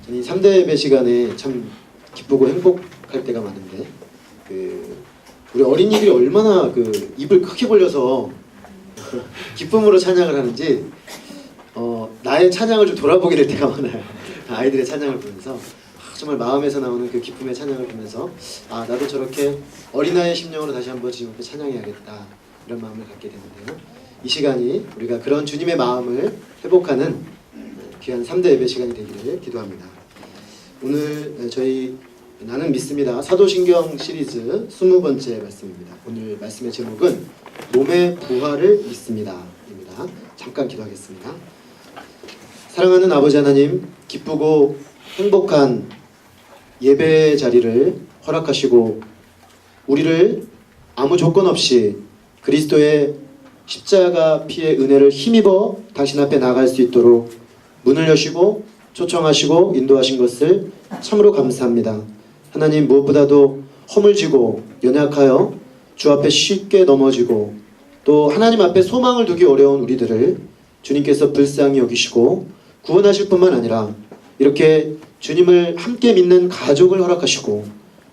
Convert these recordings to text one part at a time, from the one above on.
저희 3대 예배 시간에 참 기쁘고 행복할 때가 많은데 우리 어린이들이 얼마나 입을 크게 벌려서 기쁨으로 찬양을 하는지 나의 찬양을 좀 돌아보게 될 때가 많아요. 아이들의 찬양을 보면서 정말 마음에서 나오는 그 기쁨의 찬양을 보면서 나도 저렇게 어린아이의 심령으로 다시 한번 주님 앞에 찬양해야겠다 이런 마음을 갖게 되는데요. 이 시간이 우리가 그런 주님의 마음을 회복하는 귀한 3대 예배 시간이 되기를 기도합니다. 오늘 저희 나는 믿습니다 사도신경 시리즈 20번째 말씀입니다. 오늘 말씀의 제목은 몸의 부활을 믿습니다 입니다. 잠깐 기도하겠습니다. 사랑하는 아버지 하나님, 기쁘고 행복한 예배 자리를 허락하시고 우리를 아무 조건 없이 그리스도의 십자가 피의 은혜를 힘입어 당신 앞에 나갈 수 있도록 문을 여시고 초청하시고 인도하신 것을 참으로 감사합니다. 하나님, 무엇보다도 허물지고 연약하여 주 앞에 쉽게 넘어지고 또 하나님 앞에 소망을 두기 어려운 우리들을 주님께서 불쌍히 여기시고 구원하실 뿐만 아니라 이렇게 주님을 함께 믿는 가족을 허락하시고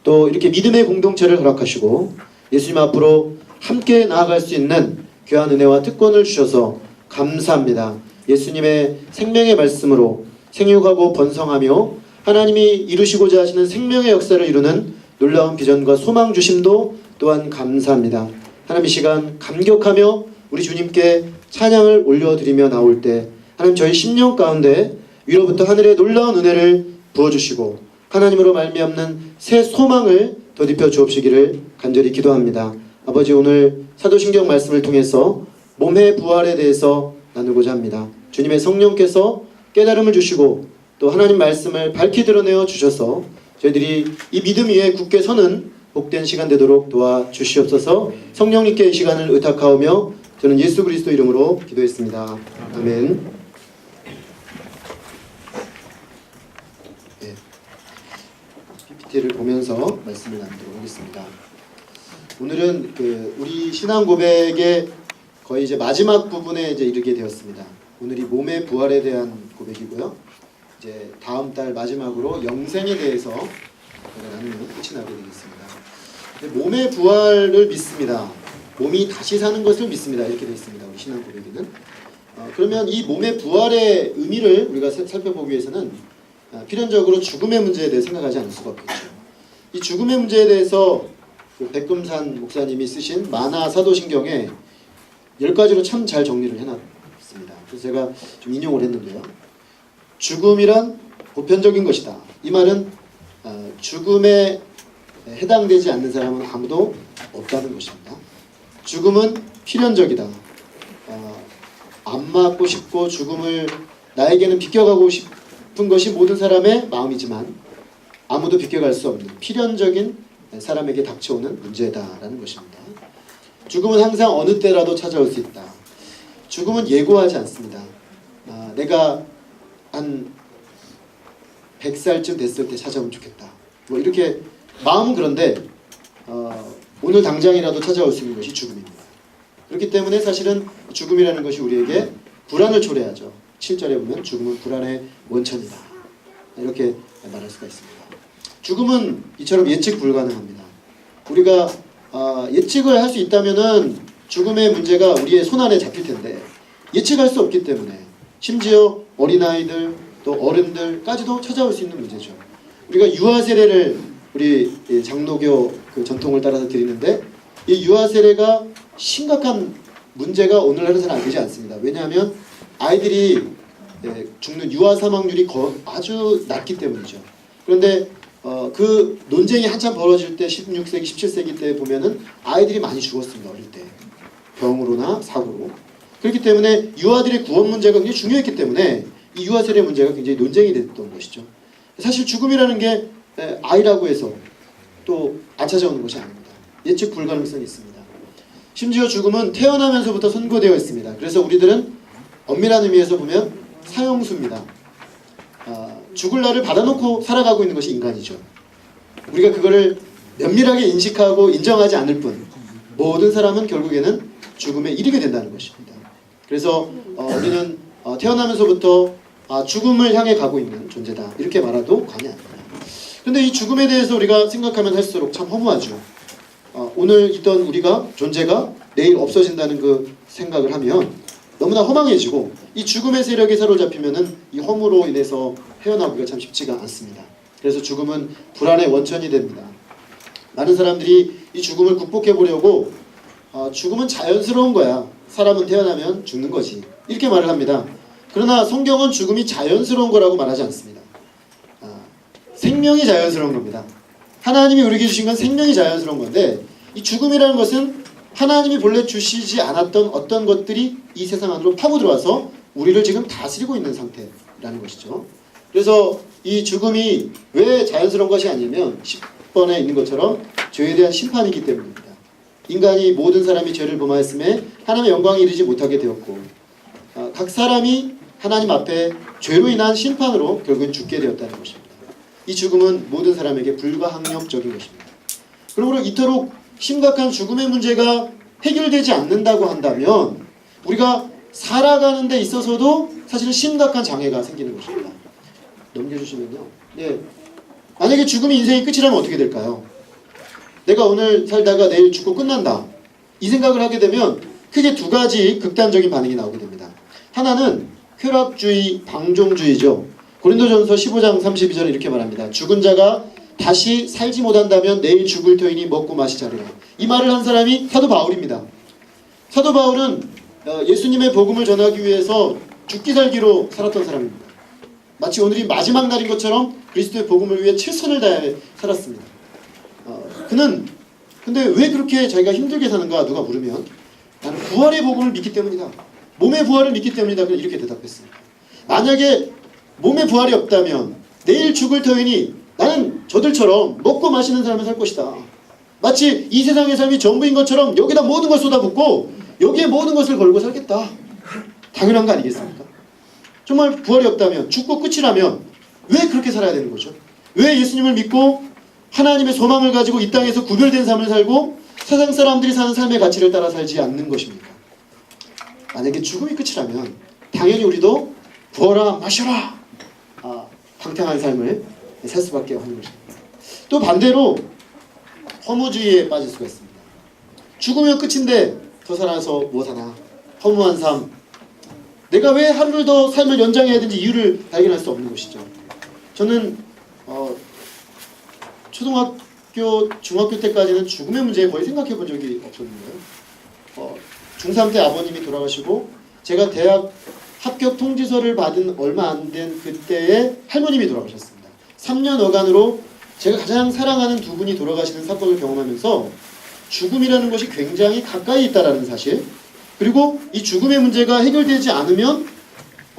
또 이렇게 믿음의 공동체를 허락하시고 예수님 앞으로 함께 나아갈 수 있는 귀한 은혜와 특권을 주셔서 감사합니다. 예수님의 생명의 말씀으로 생육하고 번성하며 하나님이 이루시고자 하시는 생명의 역사를 이루는 놀라운 비전과 소망 주심도 또한 감사합니다. 하나님, 이 시간 감격하며 우리 주님께 찬양을 올려드리며 나올 때 하나님, 저희 심령 가운데 위로부터 하늘의 놀라운 은혜를 부어주시고 하나님으로 말미암는 새 소망을 덧입혀 주옵시기를 간절히 기도합니다. 아버지, 오늘 사도신경 말씀을 통해서 몸의 부활에 대해서 나누고자 합니다. 주님의 성령께서 깨달음을 주시고 또 하나님 말씀을 밝히 드러내어 주셔서 저희들이 이 믿음 위에 굳게 서는 복된 시간 되도록 도와주시옵소서. 성령님께 이 시간을 의탁하오며 저는 예수 그리스도 이름으로 기도했습니다. 아멘. PPT를 보면서 말씀을 나누도록 하겠습니다. 오늘은 우리 신앙 고백의 거의 이제 마지막 부분에 이제 이르게 되었습니다. 오늘이 몸의 부활에 대한 고백이고요. 이제 다음 달 마지막으로 영생에 대해서 나누면 끝이 나게 되겠습니다. 몸의 부활을 믿습니다. 몸이 다시 사는 것을 믿습니다. 이렇게 되어 있습니다. 우리 신앙 고백에는. 그러면 이 몸의 부활의 의미를 우리가 살펴보기 위해서는 필연적으로 죽음의 문제에 대해 생각하지 않을 수가 없겠죠. 이 죽음의 문제에 대해서 백금산 목사님이 쓰신 만화 사도신경에 10가지로 참 잘 정리를 해놨습니다. 그래서 제가 좀 인용을 했는데요. 죽음이란 보편적인 것이다. 이 말은 죽음에 해당되지 않는 사람은 아무도 없다는 것입니다. 죽음은 필연적이다. 안 맞고 싶고 죽음을 나에게는 비껴가고 싶은 것이 모든 사람의 마음이지만 아무도 비껴갈 수 없는 필연적인 사람에게 닥쳐오는 문제다라는 것입니다. 죽음은 항상 어느 때라도 찾아올 수 있다. 죽음은 예고하지 않습니다. 내가 한 100살쯤 됐을 때 찾아오면 좋겠다. 뭐 이렇게 마음은 그런데 오늘 당장이라도 찾아올 수 있는 것이 죽음입니다. 그렇기 때문에 사실은 죽음이라는 것이 우리에게 불안을 초래하죠. 7절에 보면 죽음은 불안의 원천이다. 이렇게 말할 수가 있습니다. 죽음은 이처럼 예측 불가능합니다. 우리가 예측을 할 수 있다면은 죽음의 문제가 우리의 손안에 잡힐 텐데 예측할 수 없기 때문에 심지어 어린아이들 또 어른들까지도 찾아올 수 있는 문제죠. 우리가 유아 세례를 우리 장로교 전통을 따라서 드리는데 이 유아 세례가 심각한 문제가 오늘날은 잘 안 되지 않습니다. 왜냐하면 아이들이 죽는 유아 사망률이 아주 낮기 때문이죠. 그런데 그 논쟁이 한참 벌어질 때 16세기, 17세기 때 보면은 아이들이 많이 죽었습니다. 어릴 때. 병으로나 사고로. 그렇기 때문에 유아들의 구원 문제가 굉장히 중요했기 때문에 이 유아 세례 문제가 굉장히 논쟁이 됐던 것이죠. 사실 죽음이라는 게 아이라고 해서 또 안 찾아오는 것이 아닙니다. 예측 불가능성이 있습니다. 심지어 죽음은 태어나면서부터 선고되어 있습니다. 그래서 우리들은 엄밀한 의미에서 보면 사형수입니다. 죽을 날을 받아놓고 살아가고 있는 것이 인간이죠. 우리가 그거를 면밀하게 인식하고 인정하지 않을 뿐 모든 사람은 결국에는 죽음에 이르게 된다는 것입니다. 그래서 우리는 태어나면서부터 죽음을 향해 가고 있는 존재다. 이렇게 말해도 과언이 아닙니다. 그런데 이 죽음에 대해서 우리가 생각하면 할수록 참 허무하죠. 오늘 있던 우리가 존재가 내일 없어진다는 그 생각을 하면 너무나 허망해지고 이 죽음의 세력에 사로잡히면은 이 허무로 인해서 헤어나오기가 참 쉽지가 않습니다. 그래서 죽음은 불안의 원천이 됩니다. 많은 사람들이 이 죽음을 극복해 보려고 죽음은 자연스러운 거야. 사람은 태어나면 죽는 거지. 이렇게 말을 합니다. 그러나 성경은 죽음이 자연스러운 거라고 말하지 않습니다. 생명이 자연스러운 겁니다. 하나님이 우리에게 주신 건 생명이 자연스러운 건데 이 죽음이라는 것은 하나님이 본래 주시지 않았던 어떤 것들이 이 세상 안으로 파고 들어와서 우리를 지금 다스리고 있는 상태라는 것이죠. 그래서 이 죽음이 왜 자연스러운 것이 아니면 10번에 있는 것처럼 죄에 대한 심판이기 때문입니다. 인간이 모든 사람이 죄를 범하였음에 하나님의 영광에 이르지 못하게 되었고 각 사람이 하나님 앞에 죄로 인한 심판으로 결국은 죽게 되었다는 것입니다. 이 죽음은 모든 사람에게 불가항력적인 것입니다. 그러므로 이토록 심각한 죽음의 문제가 해결되지 않는다고 한다면 우리가 살아가는 데 있어서도 사실은 심각한 장애가 생기는 것입니다. 넘겨주시면요. 네. 만약에 죽음이 인생의 끝이라면 어떻게 될까요? 내가 오늘 살다가 내일 죽고 끝난다. 이 생각을 하게 되면 크게 두 가지 극단적인 반응이 나오게 됩니다. 하나는 쾌락주의, 방종주의죠. 고린도전서 15장 32절에 이렇게 말합니다. 죽은 자가 다시 살지 못한다면 내일 죽을 터이니 먹고 마시자리라. 이 말을 한 사람이 사도 바울입니다. 사도 바울은 예수님의 복음을 전하기 위해서 죽기 살기로 살았던 사람입니다. 마치 오늘이 마지막 날인 것처럼 그리스도의 복음을 위해 최선을 다해 살았습니다. 그는 근데 왜 그렇게 자기가 힘들게 사는가 누가 물으면 나는 부활의 복음을 믿기 때문이다. 몸의 부활을 믿기 때문이다. 이렇게 대답했습니다. 만약에 몸의 부활이 없다면 내일 죽을 터이니 나는 저들처럼 먹고 마시는 삶을 살 것이다. 마치 이 세상의 삶이 전부인 것처럼 여기다 모든 걸 쏟아붓고 여기에 모든 것을 걸고 살겠다. 당연한 거 아니겠습니까? 정말 부활이 없다면 죽고 끝이라면 왜 그렇게 살아야 되는 거죠? 왜 예수님을 믿고 하나님의 소망을 가지고 이 땅에서 구별된 삶을 살고 세상 사람들이 사는 삶의 가치를 따라 살지 않는 것입니까? 만약에 죽음이 끝이라면 당연히 우리도 부어라 마셔라 방탕한 삶을 살 수밖에 없는 것입니다. 또 반대로 허무주의에 빠질 수가 있습니다. 죽으면 끝인데 더 살아서 무엇하나 허무한 삶. 내가 왜 하루를 더 삶을 연장해야 되는지 이유를 발견할 수 없는 것이죠. 저는 초등학교, 중학교 때까지는 죽음의 문제에 거의 생각해 본 적이 없었는데요. 중3 때 아버님이 돌아가시고 제가 대학 합격 통지서를 받은 얼마 안 된 그때에 할머님이 돌아가셨습니다. 3년 어간으로 제가 가장 사랑하는 두 분이 돌아가시는 사건을 경험하면서 죽음이라는 것이 굉장히 가까이 있다는 사실, 그리고 이 죽음의 문제가 해결되지 않으면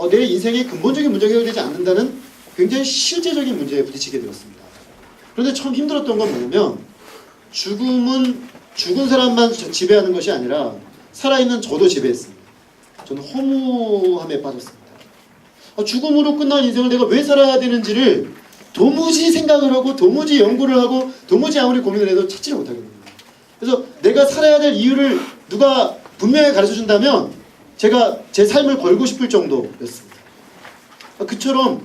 내 인생의 근본적인 문제가 해결되지 않는다는 굉장히 실제적인 문제에 부딪히게 되었습니다. 그런데 참 힘들었던 건 뭐냐면 죽음은 죽은 사람만 지배하는 것이 아니라 살아있는 저도 지배했습니다. 저는 허무함에 빠졌습니다. 죽음으로 끝난 인생을 내가 왜 살아야 되는지를 도무지 생각을 하고 도무지 연구를 하고 도무지 아무리 고민을 해도 찾지를 못하겠습니다. 그래서 내가 살아야 될 이유를 누가 분명히 가르쳐준다면 제가 제 삶을 걸고 싶을 정도였습니다. 그처럼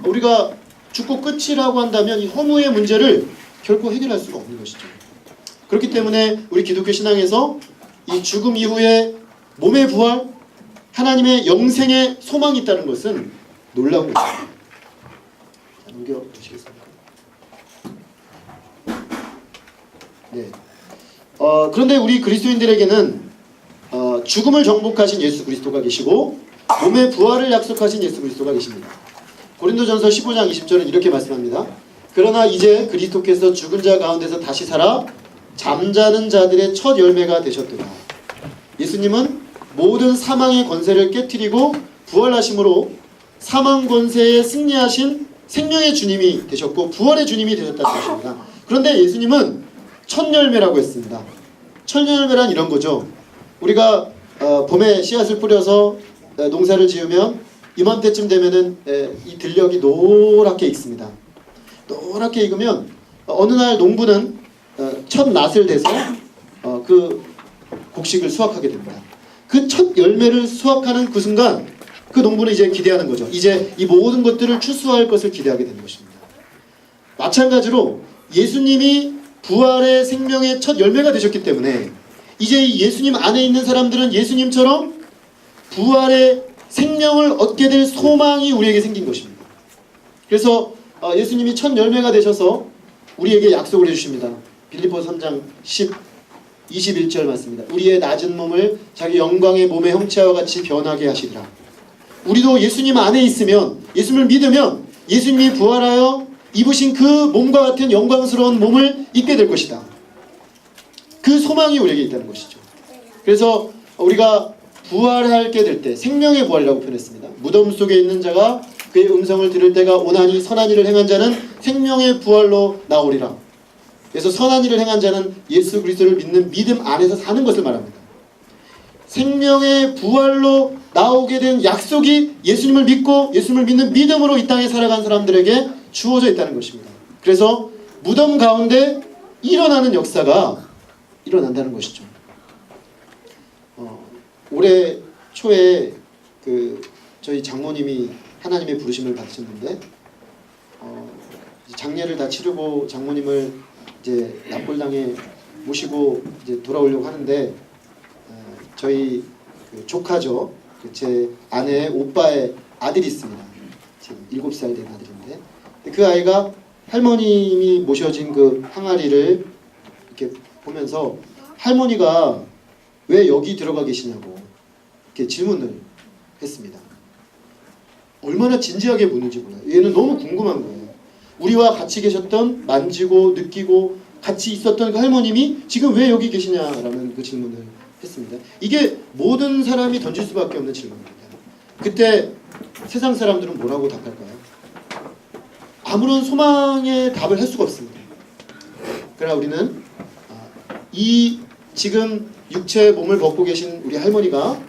우리가 죽고 끝이라고 한다면 이 허무의 문제를 결코 해결할 수가 없는 것이죠. 그렇기 때문에 우리 기독교 신앙에서 이 죽음 이후에 몸의 부활, 하나님의 영생의 소망이 있다는 것은 놀라운 것입니다. 자, 넘겨주시겠습니까? 네. 그런데 우리 그리스도인들에게는 죽음을 정복하신 예수 그리스도가 계시고 몸의 부활을 약속하신 예수 그리스도가 계십니다. 고린도전서 15장 20절은 이렇게 말씀합니다. 그러나 이제 그리스도께서 죽은 자 가운데서 다시 살아 잠자는 자들의 첫 열매가 되셨도다. 예수님은 모든 사망의 권세를 깨트리고 부활하심으로 사망 권세에 승리하신 생명의 주님이 되셨고 부활의 주님이 되셨다는 것입니다. 그런데 예수님은 첫 열매라고 했습니다. 첫 열매란 이런 거죠. 우리가 봄에 씨앗을 뿌려서 농사를 지으면 이맘때쯤 되면은 이 들녘이 노랗게 익습니다. 노랗게 익으면 어느 날 농부는 첫 낫을 대서 그 곡식을 수확하게 됩니다. 그 첫 열매를 수확하는 그 순간 그 농부는 이제 기대하는 거죠. 이제 이 모든 것들을 추수할 것을 기대하게 되는 것입니다. 마찬가지로 예수님이 부활의 생명의 첫 열매가 되셨기 때문에 이제 이 예수님 안에 있는 사람들은 예수님처럼 부활의 생명을 얻게 될 소망이 우리에게 생긴 것입니다. 그래서 예수님이 첫 열매가 되셔서 우리에게 약속을 해주십니다. 빌립보서 3장 21절 말씀입니다. 우리의 낮은 몸을 자기 영광의 몸의 형체와 같이 변하게 하시리라. 우리도 예수님 안에 있으면, 예수님을 믿으면 예수님이 부활하여 입으신 그 몸과 같은 영광스러운 몸을 입게 될 것이다. 그 소망이 우리에게 있다는 것이죠. 그래서 우리가 부활하게 될 때 생명의 부활이라고 표현했습니다. 무덤 속에 있는 자가 그의 음성을 들을 때가 오나니 선한 일을 행한 자는 생명의 부활로 나오리라. 그래서 선한 일을 행한 자는 예수 그리스도를 믿는 믿음 안에서 사는 것을 말합니다. 생명의 부활로 나오게 된 약속이 예수님을 믿고 예수님을 믿는 믿음으로 이 땅에 살아간 사람들에게 주어져 있다는 것입니다. 그래서 무덤 가운데 일어나는 역사가 일어난다는 것이죠. 올해 초에 저희 장모님이 하나님의 부르심을 받으셨는데 장례를 다 치르고 장모님을 이제 납골당에 모시고 이제 돌아오려고 하는데 저희 조카죠. 제 아내의 오빠의 아들이 있습니다. 지금 7살 된 아들인데 그 아이가 할머님이 모셔진 그 항아리를 이렇게 보면서 할머니가 왜 여기 들어가 계시냐고 이렇게 질문을 했습니다. 얼마나 진지하게 묻는지 몰라요. 얘는 너무 궁금한 거예요. 우리와 같이 계셨던, 만지고 느끼고 같이 있었던 그 할머님이 지금 왜 여기 계시냐라는 그 질문을 했습니다. 이게 모든 사람이 던질 수밖에 없는 질문입니다. 그때 세상 사람들은 뭐라고 답할까요? 아무런 소망의 답을 할 수가 없습니다. 그러나 우리는 이 지금 육체의 몸을 벗고 계신 우리 할머니가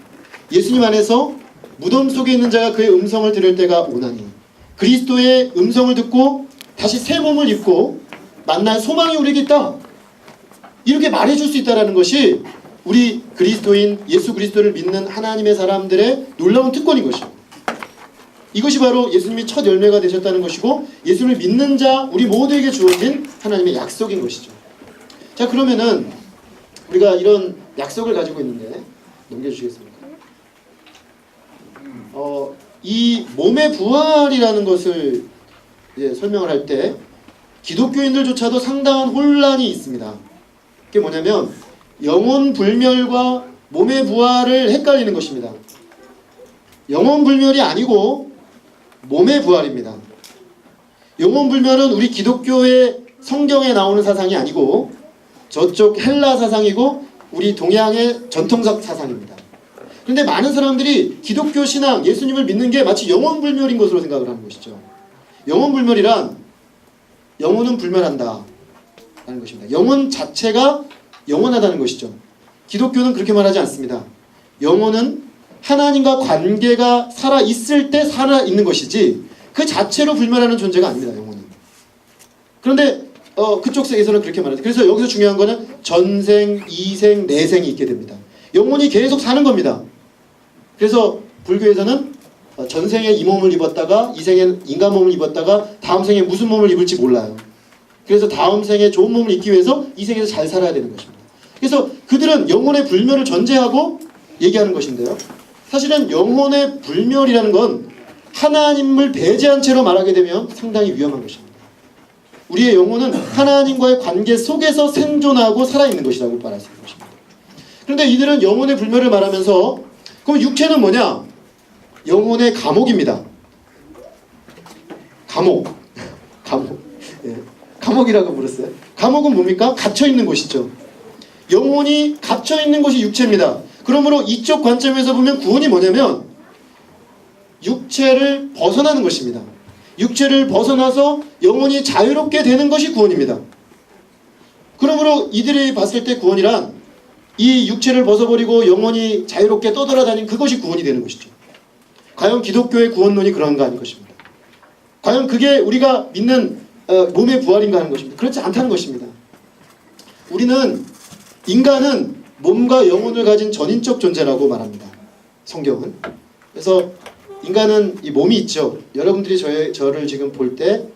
예수님 안에서 무덤 속에 있는 자가 그의 음성을 들을 때가 오나니 그리스도의 음성을 듣고 다시 새 몸을 입고 만날 소망이 우리에게 있다. 이렇게 말해줄 수 있다는 것이 우리 그리스도인 예수 그리스도를 믿는 하나님의 사람들의 놀라운 특권인 것입니다. 이것이 바로 예수님이 첫 열매가 되셨다는 것이고 예수님을 믿는 자 우리 모두에게 주어진 하나님의 약속인 것이죠. 자, 그러면은 우리가 이런 약속을 가지고 있는데 넘겨주시겠습니까? 이 몸의 부활이라는 것을 설명을 할 때 기독교인들조차도 상당한 혼란이 있습니다. 그게 뭐냐면 영혼 불멸과 몸의 부활을 헷갈리는 것입니다. 영혼 불멸이 아니고 몸의 부활입니다. 영혼 불멸은 우리 기독교의 성경에 나오는 사상이 아니고 저쪽 헬라 사상이고 우리 동양의 전통적 사상입니다. 그런데 많은 사람들이 기독교 신앙, 예수님을 믿는 게 마치 영혼 불멸인 것으로 생각을 하는 것이죠. 영혼 불멸이란 영혼은 불멸한다 라는 것입니다. 영혼 자체가 영원하다는 것이죠. 기독교는 그렇게 말하지 않습니다. 영혼은 하나님과 관계가 살아있을 때 살아있는 것이지 그 자체로 불멸하는 존재가 아닙니다. 영혼은. 그런데 그쪽 세계에서는 그렇게 말하죠. 그래서 여기서 중요한 거는 전생, 이생, 내생이 있게 됩니다. 영혼이 계속 사는 겁니다. 그래서 불교에서는 전생에 이 몸을 입었다가 이생에 인간 몸을 입었다가 다음 생에 무슨 몸을 입을지 몰라요. 그래서 다음 생에 좋은 몸을 입기 위해서 이 생에서 잘 살아야 되는 것입니다. 그래서 그들은 영혼의 불멸을 전제하고 얘기하는 것인데요. 사실은 영혼의 불멸이라는 건 하나님을 배제한 채로 말하게 되면 상당히 위험한 것입니다. 우리의 영혼은 하나님과의 관계 속에서 생존하고 살아있는 것이라고 말할 수 있는 것입니다. 그런데 이들은 영혼의 불멸을 말하면서 그럼 육체는 뭐냐? 영혼의 감옥입니다. 감옥. 예. 감옥이라고 부르어요. 감옥은 뭡니까? 갇혀있는 곳이죠. 영혼이 갇혀있는 것이 육체입니다. 그러므로 이쪽 관점에서 보면 구원이 뭐냐면 육체를 벗어나는 것입니다. 육체를 벗어나서 영혼이 자유롭게 되는 것이 구원입니다. 그러므로 이들이 봤을 때 구원이란 이 육체를 벗어버리고 영혼이 자유롭게 떠돌아다니는 그것이 구원이 되는 것이죠. 과연 기독교의 구원론이 그런가 하는 것입니다. 과연 그게 우리가 믿는 몸의 부활인가 하는 것입니다. 그렇지 않다는 것입니다. 인간은 몸과 영혼을 가진 전인적 존재라고 말합니다. 성경은. 그래서 인간은 이 몸이 있죠. 여러분들이 저를 지금 볼 때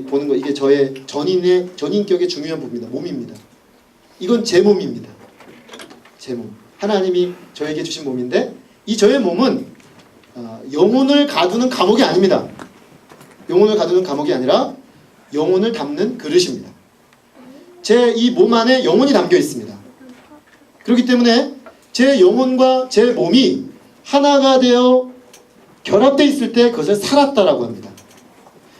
보는 거, 이게 저의 전인격의 중요한 부분입니다. 몸입니다. 이건 제 몸입니다. 제 몸. 하나님이 저에게 주신 몸인데, 이 저의 몸은 영혼을 가두는 감옥이 아닙니다. 영혼을 가두는 감옥이 아니라 영혼을 담는 그릇입니다. 제 이 몸 안에 영혼이 담겨 있습니다. 그렇기 때문에 제 영혼과 제 몸이 하나가 되어 결합되어 있을 때 그것을 살았다라고 합니다.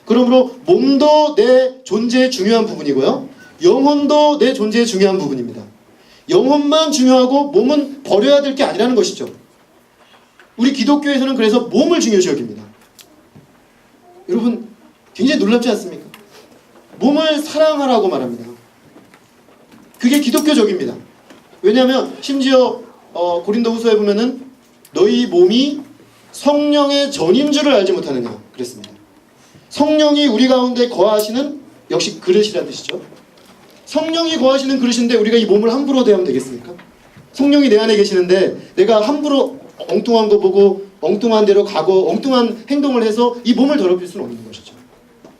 그러므로 몸도 내 존재의 중요한 부분이고요, 영혼도 내 존재의 중요한 부분입니다. 영혼만 중요하고 몸은 버려야 될 게 아니라는 것이죠. 우리 기독교에서는 그래서 몸을 중요시 여깁니다. 여러분, 굉장히 놀랍지 않습니까? 몸을 사랑하라고 말합니다. 그게 기독교적입니다. 왜냐하면 심지어 고린도후서에 보면은 너희 몸이 성령의 전인 줄을 알지 못하느냐 그랬습니다. 성령이 우리 가운데 거하시는, 역시 그릇이라는 뜻이죠. 성령이 거하시는 그릇인데 우리가 이 몸을 함부로 대하면 되겠습니까? 성령이 내 안에 계시는데 내가 함부로 엉뚱한 거 보고 엉뚱한 데로 가고 엉뚱한 행동을 해서 이 몸을 더럽힐 수는 없는 것이죠.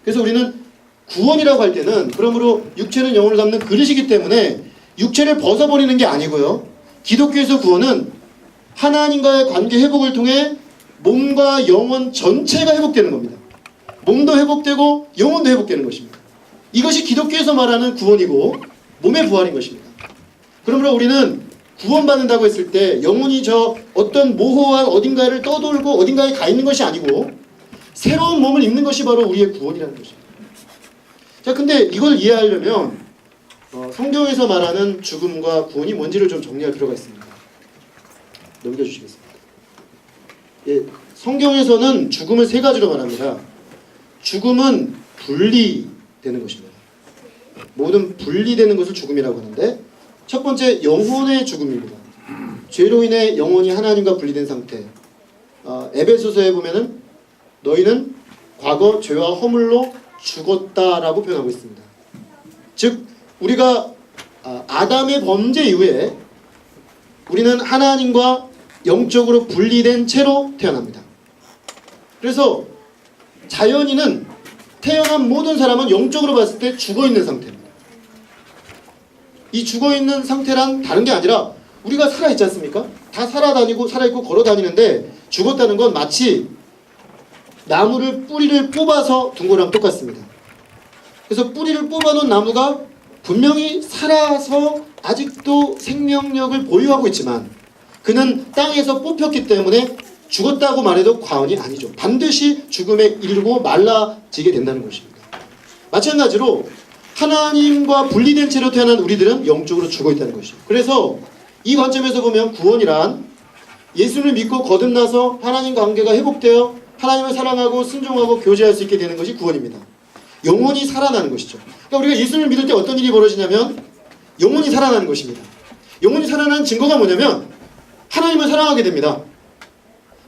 그래서 우리는 구원이라고 할 때는, 그러므로 육체는 영혼을 담는 그릇이기 때문에 육체를 벗어버리는 게 아니고요, 기독교에서 구원은 하나님과의 관계 회복을 통해 몸과 영혼 전체가 회복되는 겁니다. 몸도 회복되고 영혼도 회복되는 것입니다. 이것이 기독교에서 말하는 구원이고 몸의 부활인 것입니다. 그러므로 우리는 구원받는다고 했을 때 영혼이 저 어떤 모호한 어딘가를 떠돌고 어딘가에 가 있는 것이 아니고 새로운 몸을 입는 것이 바로 우리의 구원이라는 것입니다. 자, 근데 이걸 이해하려면 성경에서 말하는 죽음과 구원이 뭔지를 좀 정리할 필요가 있습니다. 넘겨주시겠습니다. 예, 성경에서는 죽음을 세 가지로 말합니다. 죽음은 분리되는 것입니다. 모든 분리되는 것을 죽음이라고 하는데, 첫 번째 영혼의 죽음입니다. 죄로 인해 영혼이 하나님과 분리된 상태. 에베소서에 보면은 너희는 과거 죄와 허물로 죽었다라고 표현하고 있습니다. 즉 우리가 아담의 범죄 이후에 우리는 하나님과 영적으로 분리된 채로 태어납니다. 그래서 자연인은, 태어난 모든 사람은 영적으로 봤을 때 죽어있는 상태입니다. 이 죽어있는 상태란 다른 게 아니라 우리가 살아있지 않습니까? 다 살아다니고 살아있고 걸어다니는데, 죽었다는 건 마치 나무를 뿌리를 뽑아서 둔 거랑 똑같습니다. 그래서 뿌리를 뽑아놓은 나무가 분명히 살아서 아직도 생명력을 보유하고 있지만 그는 땅에서 뽑혔기 때문에 죽었다고 말해도 과언이 아니죠. 반드시 죽음에 이르고 말라지게 된다는 것입니다. 마찬가지로 하나님과 분리된 채로 태어난 우리들은 영적으로 죽어있다는 것이죠. 그래서 이 관점에서 보면 구원이란 예수를 믿고 거듭나서 하나님 관계가 회복되어 하나님을 사랑하고 순종하고 교제할 수 있게 되는 것이 구원입니다. 영혼이 살아나는 것이죠. 그러니까 우리가 예수를 믿을 때 어떤 일이 벌어지냐면 영혼이 살아나는 것입니다. 영혼이 살아나는 증거가 뭐냐면 하나님을 사랑하게 됩니다.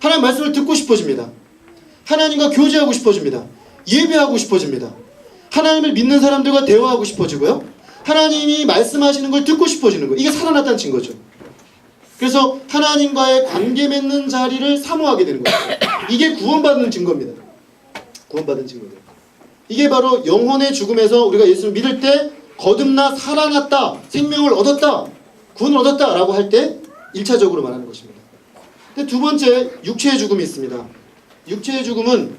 하나님 말씀을 듣고 싶어집니다. 하나님과 교제하고 싶어집니다. 예배하고 싶어집니다. 하나님을 믿는 사람들과 대화하고 싶어지고요, 하나님이 말씀하시는 걸 듣고 싶어지는 거예요. 이게 살아났다는 증거죠. 그래서 하나님과의 관계 맺는 자리를 사모하게 되는 거예요. 이게 구원받는 증거입니다. 구원받은 증거들. 이게 바로 영혼의 죽음에서 우리가 예수를 믿을 때 거듭나 살아났다, 생명을 얻었다, 구원을 얻었다 라고 할 때 1차적으로 말하는 것입니다. 근데 두 번째, 육체의 죽음이 있습니다. 육체의 죽음은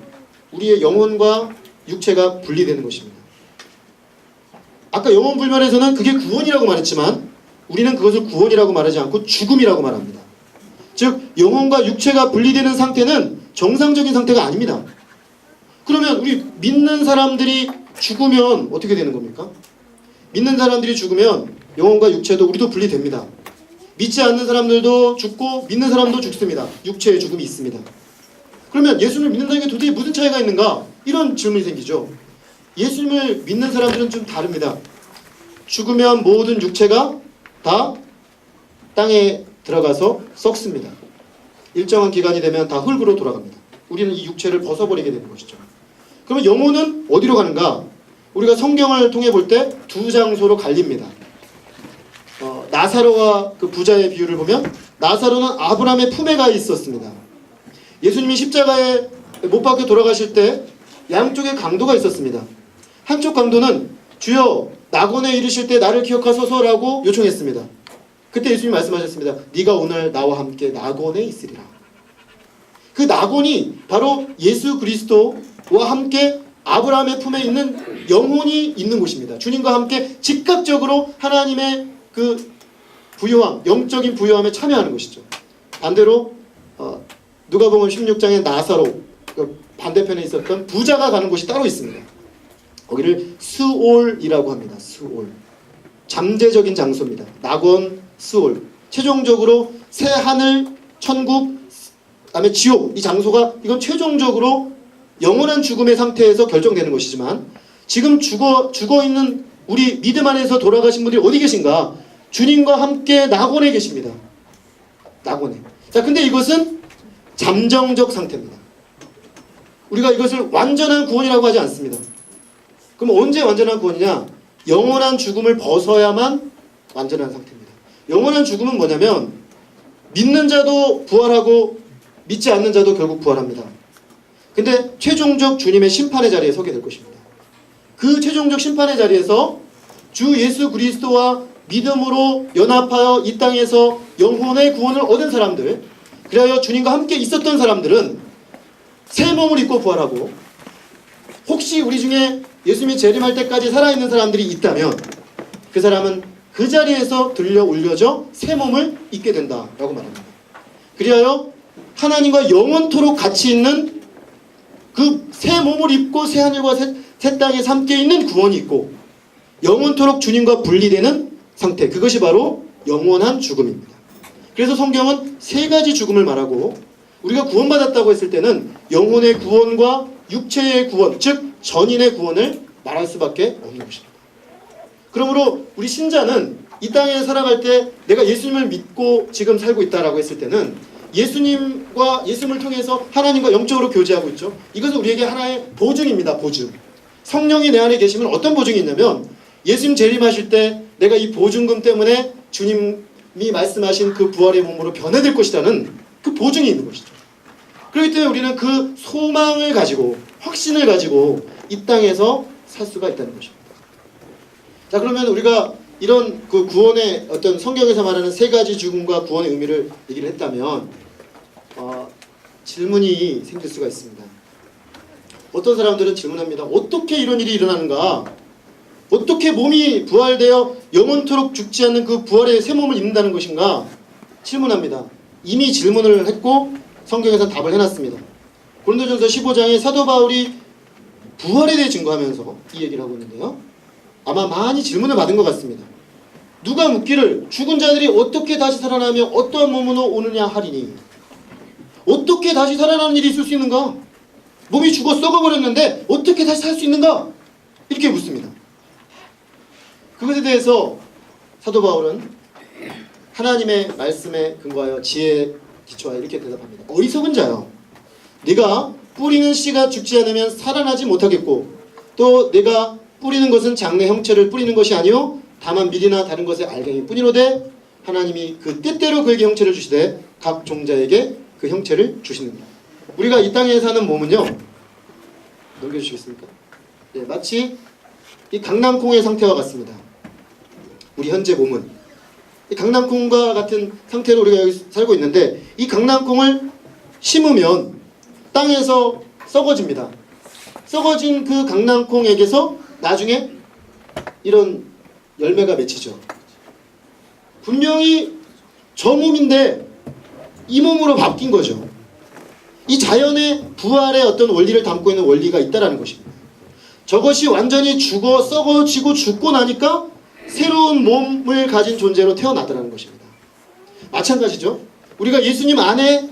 우리의 영혼과 육체가 분리되는 것입니다. 아까 영혼 불멸에서는 그게 구원이라고 말했지만 우리는 그것을 구원이라고 말하지 않고 죽음이라고 말합니다. 즉 영혼과 육체가 분리되는 상태는 정상적인 상태가 아닙니다. 그러면 우리 믿는 사람들이 죽으면 어떻게 되는 겁니까? 믿는 사람들이 죽으면 영혼과 육체도 우리도 분리됩니다. 믿지 않는 사람들도 죽고 믿는 사람도 죽습니다. 육체의 죽음이 있습니다. 그러면 예수님을 믿는다는 게 도대체 무슨 차이가 있는가? 이런 질문이 생기죠. 예수님을 믿는 사람들은 좀 다릅니다. 죽으면 모든 육체가 다 땅에 들어가서 썩습니다. 일정한 기간이 되면 다 흙으로 돌아갑니다. 우리는 이 육체를 벗어버리게 되는 것이죠. 그러면 영혼은 어디로 가는가? 우리가 성경을 통해 볼 때 두 장소로 갈립니다. 나사로와 그 부자의 비유를 보면 나사로는 아브라함의 품에 가 있었습니다. 예수님이 십자가에 못 박혀 돌아가실 때 양쪽에 강도가 있었습니다. 한쪽 강도는 주여 낙원에 이르실 때 나를 기억하소서라고 요청했습니다. 그때 예수님이 말씀하셨습니다. 네가 오늘 나와 함께 낙원에 있으리라. 그 낙원이 바로 예수 그리스도와 함께 아브라함의 품에 있는 영혼이 있는 곳입니다. 주님과 함께 즉각적으로 하나님의 그 부요함, 영적인 부요함에 참여하는 것이죠. 반대로 누가복음 16장의 나사로, 그 반대편에 있었던 부자가 가는 곳이 따로 있습니다. 거기를 스올이라고 합니다. 스올. 잠재적인 장소입니다. 낙원, 스올. 최종적으로 새 하늘, 천국, 그다음에 지옥, 이 장소가 이건 최종적으로 영원한 죽음의 상태에서 결정되는 것이지만, 지금 죽어 있는 우리 믿음 안에서 돌아가신 분들이 어디 계신가? 주님과 함께 낙원에 계십니다. 낙원에. 자, 근데 이것은 잠정적 상태입니다. 우리가 이것을 완전한 구원이라고 하지 않습니다. 그럼 언제 완전한 구원이냐? 영원한 죽음을 벗어야만 완전한 상태입니다. 영원한 죽음은 뭐냐면 믿는 자도 부활하고 믿지 않는 자도 결국 부활합니다. 근데 최종적 주님의 심판의 자리에 서게 될 것입니다. 그 최종적 심판의 자리에서 주 예수 그리스도와 믿음으로 연합하여 이 땅에서 영혼의 구원을 얻은 사람들, 그리하여 주님과 함께 있었던 사람들은 새 몸을 입고 부활하고, 혹시 우리 중에 예수님이 재림할 때까지 살아있는 사람들이 있다면 그 사람은 그 자리에서 들려 올려져 새 몸을 입게 된다라고 말합니다. 그리하여 하나님과 영원토록 같이 있는 그 새 몸을 입고 새 하늘과 새 땅에 함께 있는 구원이 있고, 영원토록 주님과 분리되는 상태, 그것이 바로 영원한 죽음입니다. 그래서 성경은 세 가지 죽음을 말하고, 우리가 구원받았다고 했을 때는 영혼의 구원과 육체의 구원, 즉 전인의 구원을 말할 수밖에 없는 것입니다. 그러므로 우리 신자는 이 땅에 살아갈 때 내가 예수님을 믿고 지금 살고 있다라고 했을 때는 예수님과 예수님을 통해서 하나님과 영적으로 교제하고 있죠. 이것은 우리에게 하나의 보증입니다. 보증. 성령이 내 안에 계시면 어떤 보증이 있냐면, 예수님 재림하실 때 내가 이 보증금 때문에 주님이 말씀하신 그 부활의 몸으로 변해될 것이라는 그 보증이 있는 것이죠. 그렇기 때문에 우리는 그 소망을 가지고, 확신을 가지고 이 땅에서 살 수가 있다는 것입니다. 자, 그러면 우리가 이런 그 구원의 어떤 성경에서 말하는 세 가지 죽음과 구원의 의미를 얘기를 했다면 질문이 생길 수가 있습니다. 어떤 사람들은 질문합니다. 어떻게 이런 일이 일어나는가? 어떻게 몸이 부활되어 영원토록 죽지 않는 그 부활의 새 몸을 입는다는 것인가? 질문합니다. 이미 질문을 했고 성경에서 답을 해놨습니다. 고린도전서 15장에 사도 바울이 부활에 대해 증거하면서 이 얘기를 하고 있는데요. 아마 많이 질문을 받은 것 같습니다. 누가 묻기를 죽은 자들이 어떻게 다시 살아나며 어떠한 몸으로 오느냐 하리니, 어떻게 다시 살아나는 일이 있을 수 있는가? 몸이 죽어 썩어버렸는데 어떻게 다시 살 수 있는가? 이렇게 묻습니다. 그것에 대해서 사도 바울은 하나님의 말씀에 근거하여 지혜에 기초하여 이렇게 대답합니다. 어리석은 자여, 네가 뿌리는 씨가 죽지 않으면 살아나지 못하겠고, 또 내가 뿌리는 것은 장래 형체를 뿌리는 것이 아니요 다만 밀이나 다른 것의 알갱이 뿐이로되, 하나님이 그 때때로 그에게 형체를 주시되 각 종자에게 그 형체를 주시느니라. 우리가 이 땅에 사는 몸은요, 넘겨주시겠습니까? 네, 마치 이 강낭콩의 상태와 같습니다. 우리 현재 몸은 이 강낭콩과 같은 상태로 우리가 여기 살고 있는데, 이 강낭콩을 심으면 땅에서 썩어집니다. 썩어진 그 강낭콩에게서 나중에 이런 열매가 맺히죠. 분명히 저 몸인데 이 몸으로 바뀐 거죠. 이 자연의 부활의 어떤 원리를 담고 있는 원리가 있다는 것입니다. 저것이 완전히 죽어 썩어지고 죽고 나니까 새로운 몸을 가진 존재로 태어나더라는 것입니다. 마찬가지죠. 우리가 예수님 안에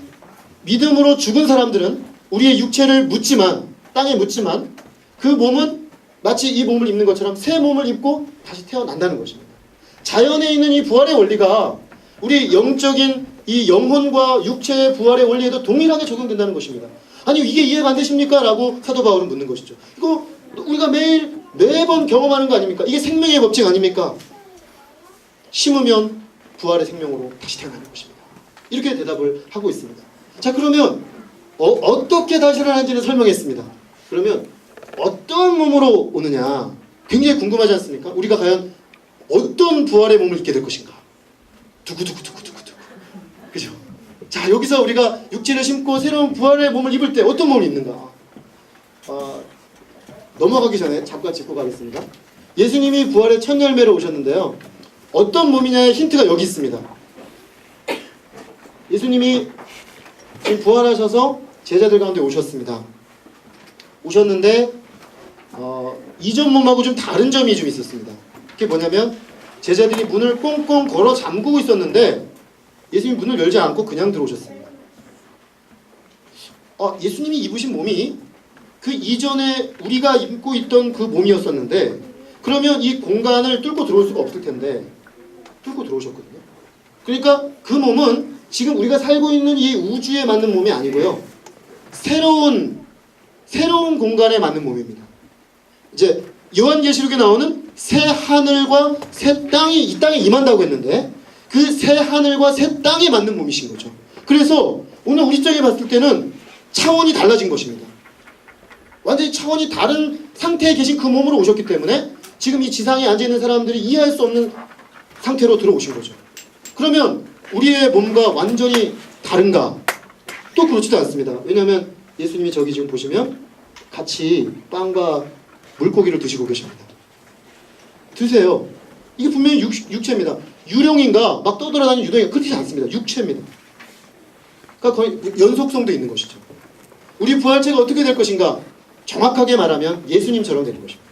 믿음으로 죽은 사람들은 우리의 육체를 묻지만, 땅에 묻지만 그 몸은 마치 이 몸을 입는 것처럼 새 몸을 입고 다시 태어난다는 것입니다. 자연에 있는 이 부활의 원리가 우리 영적인 이 영혼과 육체의 부활의 원리에도 동일하게 적용된다는 것입니다. 아니, 이게 이해가 안 되십니까? 라고 사도 바울은 묻는 것이죠. 이거 우리가 매번 경험하는 거 아닙니까? 이게 생명의 법칙 아닙니까? 심으면 부활의 생명으로 다시 태어나는 것입니다. 이렇게 대답을 하고 있습니다. 자, 그러면 어떻게 다시 일어나는지는 설명했습니다. 그러면 어떤 몸으로 오느냐 굉장히 궁금하지 않습니까? 우리가 과연 어떤 부활의 몸을 입게 될 것인가? 두구두구두구두구두구. 그죠? 자, 여기서 우리가 육체를 심고 새로운 부활의 몸을 입을 때 어떤 몸을 입는가? 넘어가기 전에 잠깐 짚고 가겠습니다. 예수님이 부활의 첫 열매로 오셨는데요. 어떤 몸이냐의 힌트가 여기 있습니다. 예수님이 지금 부활하셔서 제자들 가운데 오셨습니다. 오셨는데 이전 몸하고 좀 다른 점이 좀 있었습니다. 그게 뭐냐면 제자들이 문을 꽁꽁 걸어 잠그고 있었는데 예수님이 문을 열지 않고 그냥 들어오셨습니다. 예수님이 입으신 몸이 그 이전에 우리가 입고 있던 그 몸이었었는데 그러면 이 공간을 뚫고 들어올 수가 없을 텐데 뚫고 들어오셨거든요. 그러니까 그 몸은 지금 우리가 살고 있는 이 우주에 맞는 몸이 아니고요. 새로운 공간에 맞는 몸입니다. 이제 요한계시록에 나오는 새 하늘과 새 땅이 이 땅에 임한다고 했는데 그 새 하늘과 새 땅에 맞는 몸이신 거죠. 그래서 오늘 우리 쪽에 봤을 때는 차원이 달라진 것입니다. 완전히 차원이 다른 상태에 계신 그 몸으로 오셨기 때문에 지금 이 지상에 앉아있는 사람들이 이해할 수 없는 상태로 들어오신 거죠. 그러면 우리의 몸과 완전히 다른가? 또 그렇지도 않습니다. 왜냐하면 예수님이 저기 지금 보시면 같이 빵과 물고기를 드시고 계십니다. 드세요. 이게 분명히 육체입니다. 유령인가 막 떠돌아다니는 유령인가 그렇지 않습니다. 육체입니다. 그러니까 거의 연속성도 있는 것이죠. 우리 부활체가 어떻게 될 것인가? 정확하게 말하면 예수님처럼 되는 것입니다.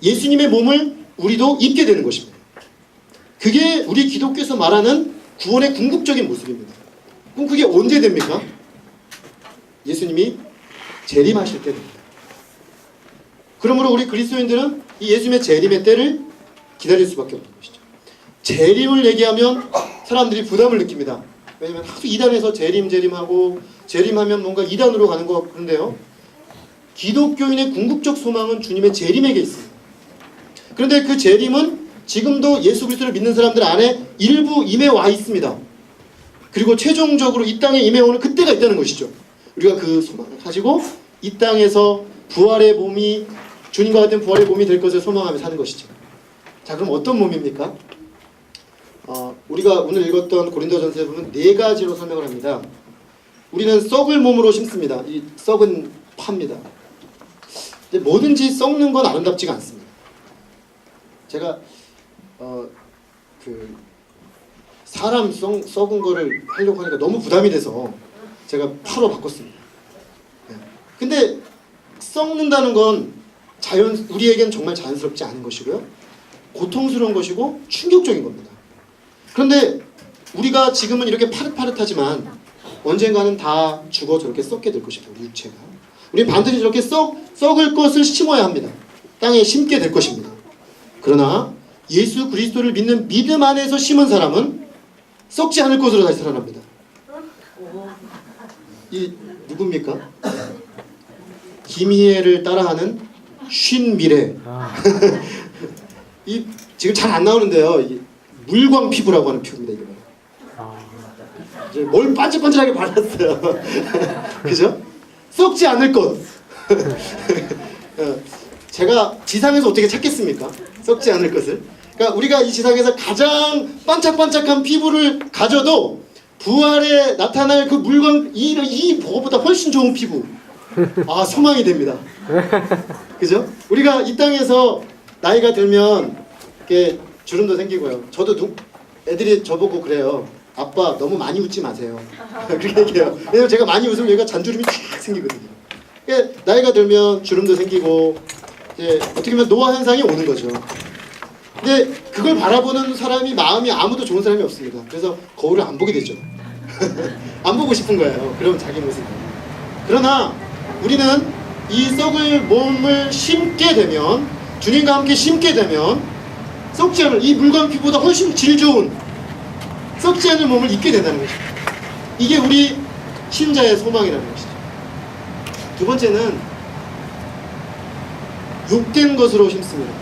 예수님의 몸을 우리도 입게 되는 것입니다. 그게 우리 기독교에서 말하는 구원의 궁극적인 모습입니다. 그럼 그게 언제 됩니까? 예수님이 재림하실 때 됩니다. 그러므로 우리 그리스도인들은 이 예수님의 재림의 때를 기다릴 수밖에 없는 것이죠. 재림을 얘기하면 사람들이 부담을 느낍니다. 왜냐하면 하도 이단에서 재림하고 재림하면 뭔가 이단으로 가는 것 같은데요. 기독교인의 궁극적 소망은 주님의 재림에게 있습니다. 그런데 그 재림은 지금도 예수 그리스도를 믿는 사람들 안에 일부 임해 와 있습니다. 그리고 최종적으로 이 땅에 임해 오는 그때가 있다는 것이죠. 우리가 그 소망을 가지고 이 땅에서 부활의 몸이 주님과 같은 부활의 몸이 될 것을 소망하며 사는 것이죠. 자, 그럼 어떤 몸입니까? 우리가 오늘 읽었던 고린도전서에 보면 네 가지로 설명을 합니다. 우리는 썩을 몸으로 심습니다. 이 썩은 파입니다. 근데 뭐든지 썩는 건 아름답지가 않습니다. 제가 사람 썩은 거를 하려고 하니까 너무 부담이 돼서 제가 파로 바꿨습니다. 네. 근데 썩는다는 건 우리에겐 정말 자연스럽지 않은 것이고요. 고통스러운 것이고 충격적인 겁니다. 그런데 우리가 지금은 이렇게 파릇파릇하지만 언젠가는 다 죽어 저렇게 썩게 될 것입니다. 우리 육체가. 우리 반드시 저렇게 썩을 것을 심어야 합니다. 땅에 심게 될 것입니다. 그러나 예수 그리스도를 믿는 믿음 안에서 심은 사람은 썩지 않을 것으로 다시 살아납니다. 이 누굽니까? 김희애를 따라하는 쉰미래. 이 지금 잘 안 나오는데요. 이 물광 피부라고 하는 피부입니다. 이게 뭘 반질반질하게 발랐어요. 그죠? 썩지 않을 것. 제가 지상에서 어떻게 찾겠습니까? 썩지 않을 것을. 그러니까 우리가 이 지상에서 가장 반짝반짝한 피부를 가져도 부활에 나타날 그 물광 이 그것보다 훨씬 좋은 피부. 소망이 됩니다. 그죠? 우리가 이 땅에서 나이가 들면 이렇게 주름도 생기고요. 저도 애들이 저보고 그래요. 아빠 너무 많이 웃지 마세요. 그렇게 얘기해요. 왜냐면 제가 많이 웃으면 얘가 잔주름이 쫙 생기거든요. 그러니까 나이가 들면 주름도 생기고 이제 어떻게 보면 노화 현상이 오는 거죠. 근데 그걸 바라보는 사람이 마음이 아무도 좋은 사람이 없습니다. 그래서 거울을 안 보게 되죠. 안 보고 싶은 거예요. 그럼 자기 모습을. 그러나 우리는 이 썩을 몸을 심게 되면 주님과 함께 심게 되면 썩지 않을 이 물광 피부보다 훨씬 질 좋은 썩지 않을 몸을 입게 된다는 것이죠. 이게 우리 신자의 소망이라는 것이죠. 두 번째는 욕된 것으로 심습니다.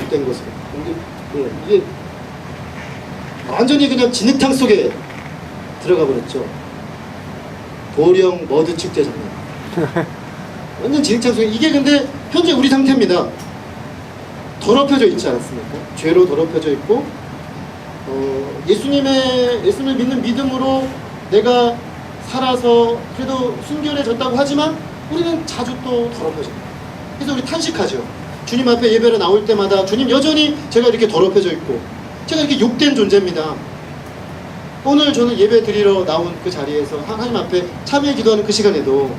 욕된 것으로. 이게 완전히 그냥 진흙탕 속에 들어가 버렸죠. 보령 머드 축제잖아요. 완전 진흙탕 속에. 이게 근데 현재 우리 상태입니다. 더럽혀져 있지 않았습니까? 죄로 더럽혀져 있고, 예수님을 믿는 믿음으로 내가 살아서 그래도 순결해졌다고 하지만 우리는 자주 또 더럽혀집니다. 그래서 우리 탄식하죠. 주님 앞에 예배로 나올 때마다 주님, 여전히 제가 이렇게 더럽혀져 있고 제가 이렇게 욕된 존재입니다. 오늘 저는 예배 드리러 나온 그 자리에서 하나님 앞에 참여 기도하는 그 시간에도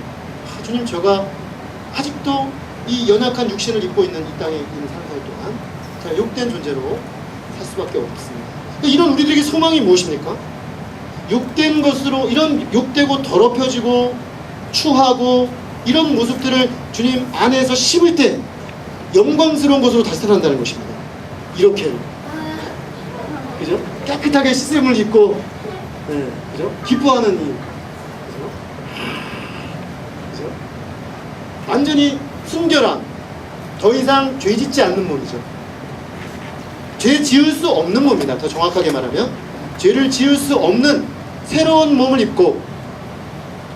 주님, 제가 아직도 이 연약한 육신을 입고 있는 이 땅에 있는 3살 동안 제가 욕된 존재로 살 수밖에 없습니다. 이런 우리들에게 소망이 무엇입니까? 욕된 것으로, 이런 욕되고 더럽혀지고 추하고 이런 모습들을 주님 안에서 씹을 때 영광스러운 것으로 다시 살아난다는 것입니다. 이렇게, 그죠? 깨끗하게 씻음을 입고, 네, 그죠? 기뻐하는 이, 그죠? 그죠? 완전히 순결한, 더 이상 죄 짓지 않는 몸이죠. 죄 지을 수 없는 몸이다. 더 정확하게 말하면 죄를 지을 수 없는 새로운 몸을 입고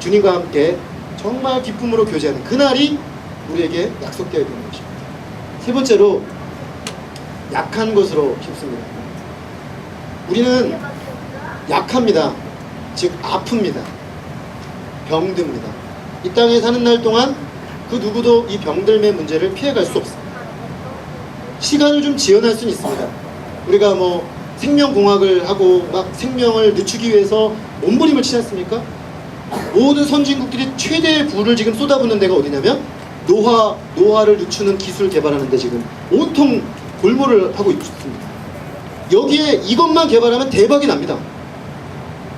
주님과 함께 정말 기쁨으로 교제하는 그날이 우리에게 약속되어 있는 것입니다. 세 번째로, 약한 것으로 깊습니다. 우리는 약합니다. 즉 아픕니다. 병듭니다. 이 땅에 사는 날 동안 그 누구도 이 병들의 문제를 피해갈 수 없습니다. 시간을 좀 지연할 수는 있습니다. 우리가 뭐 생명공학을 하고 막 생명을 늦추기 위해서 몸부림을 치지 않습니까? 모든 선진국들이 최대의 부를 지금 쏟아붓는 데가 어디냐면 노화를 늦추는 기술을 개발하는 데 지금 온통 골몰을 하고 있습니다. 여기에 이것만 개발하면 대박이 납니다.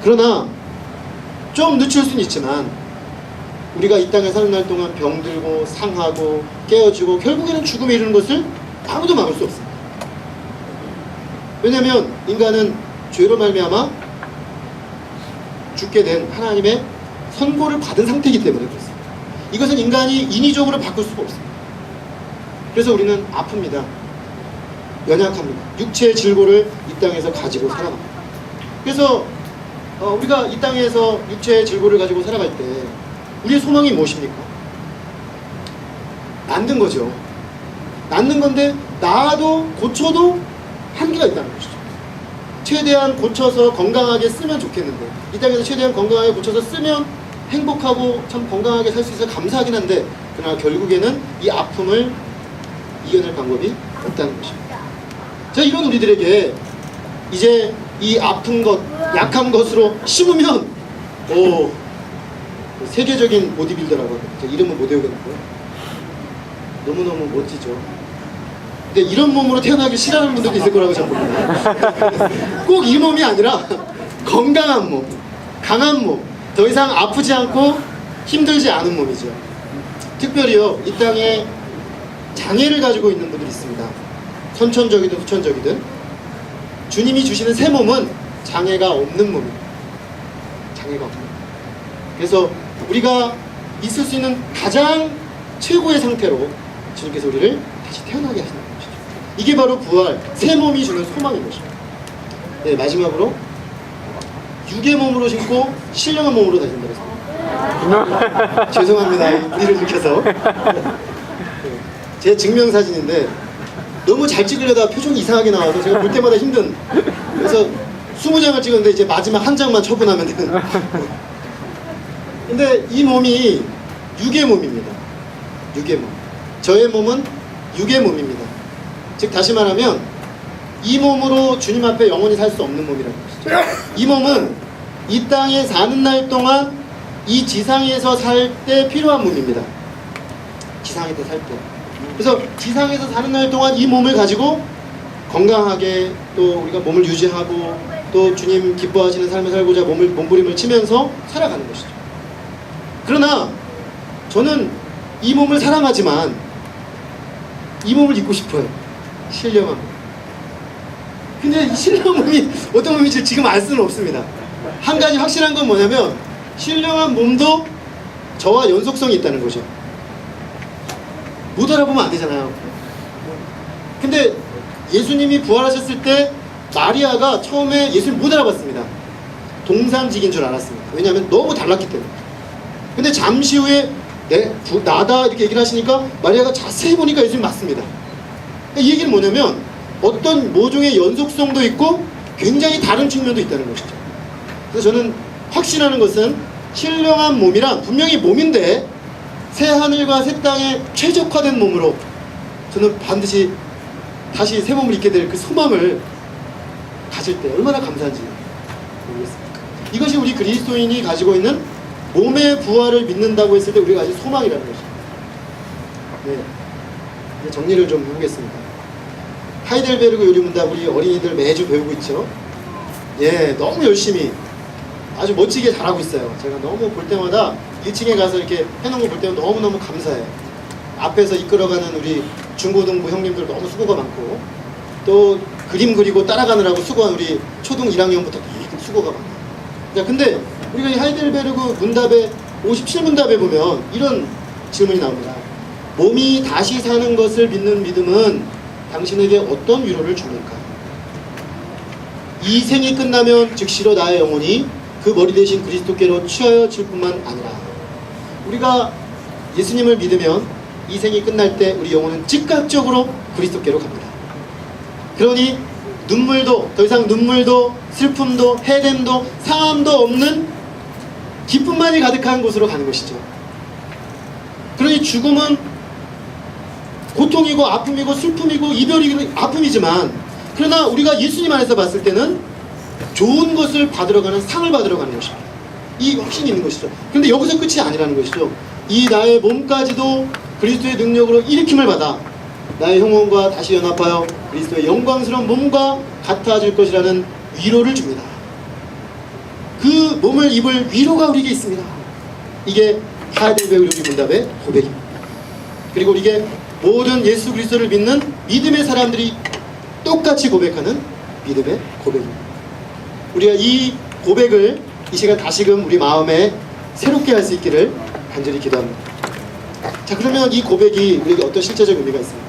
그러나 좀 늦출 수는 있지만 우리가 이 땅에 사는 날 동안 병들고 상하고 깨어지고 결국에는 죽음에 이르는 것을 아무도 막을 수 없습니다. 왜냐하면 인간은 죄로 말미암아 죽게 된 하나님의 선고를 받은 상태이기 때문에 그렇습니다. 이것은 인간이 인위적으로 바꿀 수가 없습니다. 그래서 우리는 아픕니다. 연약합니다. 육체의 질고를 이 땅에서 가지고 살아갑니다. 그래서 우리가 이 땅에서 육체의 질고를 가지고 살아갈 때 우리의 소망이 무엇입니까? 낫는 거죠. 낫는 건데 나아도 고쳐도 한계가 있다는 것이죠. 최대한 고쳐서 건강하게 쓰면 좋겠는데, 이 땅에서 최대한 건강하게 고쳐서 쓰면 행복하고 참 건강하게 살 수 있어서 감사하긴 한데, 그러나 결국에는 이 아픔을 이겨낼 방법이 없다는 것입니다. 자, 이런 우리들에게 이제 이 아픈 것, 약한 것으로 심으면 세계적인 보디빌더라고 합니다. 이름은 못 외우겠는데요. 너무너무 멋지죠. 근데 이런 몸으로 태어나기 싫어하는 분들도 있을 거라고 저는 봅니다. 꼭 이 몸이 아니라 건강한 몸, 강한 몸, 더 이상 아프지 않고 힘들지 않은 몸이죠. 특별히요, 이 땅에 장애를 가지고 있는 분들이 있습니다. 선천적이든 후천적이든 주님이 주시는 새 몸은 장애가 없는 몸입니다. 장애가 없는 몸. 그래서 우리가 있을 수 있는 가장 최고의 상태로 주님께서 우리를 다시 태어나게 하시는 것이죠. 이게 바로 부활, 새 몸이 주는 소망인 것입니다. 네, 마지막으로 육의 몸으로 신고 신령한 몸으로 다신다고 했습니다. 죄송합니다. 우리를 들켜서. 제 증명사진인데 너무 잘 찍으려다 표정이 이상하게 나와서 제가 볼 때마다 힘든, 그래서 20장을 찍었는데 이제 마지막 한 장만 처분하면 되는. 근데 이 몸이 육의 몸입니다. 육의 몸. 저의 몸은 육의 몸입니다. 즉 다시 말하면 이 몸으로 주님 앞에 영원히 살 수 없는 몸이라는 것이죠. 이 몸은 이 땅에 사는 날 동안 이 지상에서 살 때 필요한 몸입니다. 지상에서 살 때. 그래서 지상에서 사는 날 동안 이 몸을 가지고 건강하게 또 우리가 몸을 유지하고 또 주님 기뻐하시는 삶을 살고자 몸부림을 치면서 살아가는 것이죠. 그러나 저는 이 몸을 사랑하지만 이 몸을 입고 싶어요. 신령한 몸. 근데 이 신령한 몸이 어떤 몸인지 지금 알 수는 없습니다. 한 가지 확실한 건 뭐냐면 신령한 몸도 저와 연속성이 있다는 거죠. 못 알아보면 안 되잖아요. 근데 예수님이 부활하셨을 때 마리아가 처음에 예수님 못 알아봤습니다. 동상직인 줄 알았습니다. 왜냐하면 너무 달랐기 때문에. 근데 잠시 후에 나다 이렇게 얘기를 하시니까 마리아가 자세히 보니까 예수님 맞습니다. 이 얘기는 뭐냐면 어떤 모종의 연속성도 있고 굉장히 다른 측면도 있다는 것이죠. 그래서 저는 확신하는 것은 신령한 몸이란 분명히 몸인데 새 하늘과 새 땅에 최적화된 몸으로 저는 반드시 다시 새 몸을 입게 될 그 소망을 가질 때 얼마나 감사한지 모르겠습니까? 이것이 우리 그리스도인이 가지고 있는 몸의 부활을 믿는다고 했을 때 우리가 가진 소망이라는 것입니다. 네, 이제 정리를 좀 해보겠습니다. 하이델베르그 요리문답 우리 어린이들 매주 배우고 있죠. 예, 너무 열심히 아주 멋지게 잘하고 있어요. 제가 너무 볼 때마다 1층에 가서 이렇게 해놓은 거 볼 때마다 너무너무 감사해요. 앞에서 이끌어가는 우리 중고등부 형님들 너무 수고가 많고 또 그림 그리고 따라가느라고 수고한 우리 초등 1학년부터 수고가 많아요. 자, 근데 우리가 이 하이델베르그 문답의 57문답에 보면 이런 질문이 나옵니다. 몸이 다시 사는 것을 믿는 믿음은 당신에게 어떤 위로를 줍니까? 이 생이 끝나면 즉시로 나의 영혼이 그 머리 대신 그리스도께로 취하여질 뿐만 아니라 우리가 예수님을 믿으면 이 생이 끝날 때 우리 영혼은 즉각적으로 그리스도께로 갑니다. 그러니 눈물도 더 이상 눈물도 슬픔도 해됨도 상함도 없는 기쁨만이 가득한 곳으로 가는 것이죠. 그러니 죽음은 고통이고 아픔이고 슬픔이고 이별이고 아픔이지만 그러나 우리가 예수님 안에서 봤을 때는 좋은 것을 받으러 가는 상을 받으러 가는 것입니다. 이 확신이 있는 것이죠. 그런데 여기서 끝이 아니라는 것이죠. 이 나의 몸까지도 그리스도의 능력으로 일으킴을 받아 나의 영혼과 다시 연합하여 그리스도의 영광스러운 몸과 같아질 것이라는 위로를 줍니다. 그 몸을 입을 위로가 우리에게 있습니다. 이게 하이델베르그 요리문답의 고백입니다. 그리고 이게 모든 예수 그리스도를 믿는 믿음의 사람들이 똑같이 고백하는 믿음의 고백입니다. 우리가 이 고백을 이 시간 다시금 우리 마음에 새롭게 할 수 있기를 간절히 기도합니다. 자, 그러면 이 고백이 우리에게 어떤 실제적 의미가 있습니까?